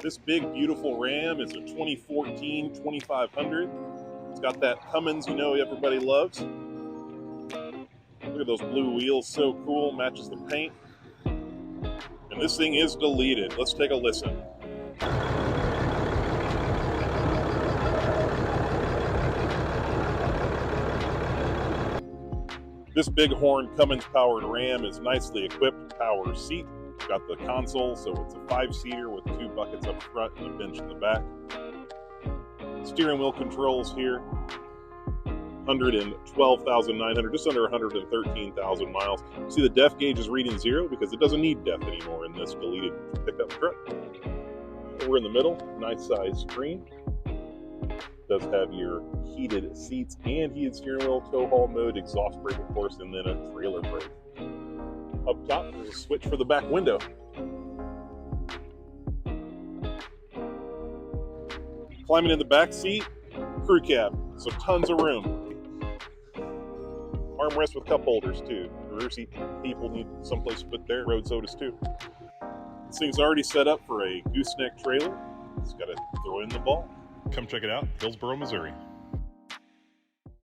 This big, beautiful Ram is a 2014 2500. It's got that Cummins, you know, everybody loves. Look at those blue wheels, so cool, matches the paint. And this thing is deleted. Let's take a listen. This bighorn Cummins powered Ram is nicely equipped, power seat. It's got the console, so it's a 5-seater with 2 buckets up front and a bench in the back. Steering wheel controls here. 112,900, just under 113,000 miles. See, the def gauge is reading 0 because it doesn't need def anymore in this deleted pickup truck. We're in the middle, nice size screen. Does have your heated seats and heated steering wheel, tow haul mode, exhaust brake of course, and then a trailer brake. Up top, there's a switch for the back window. Climbing in the back seat, crew cab, so tons of room. Armrest with cup holders too. The rear seat people need someplace to put their road sodas too. This thing's already set up for a gooseneck trailer. It's got to throw in the ball. Come check it out, Hillsboro, Missouri.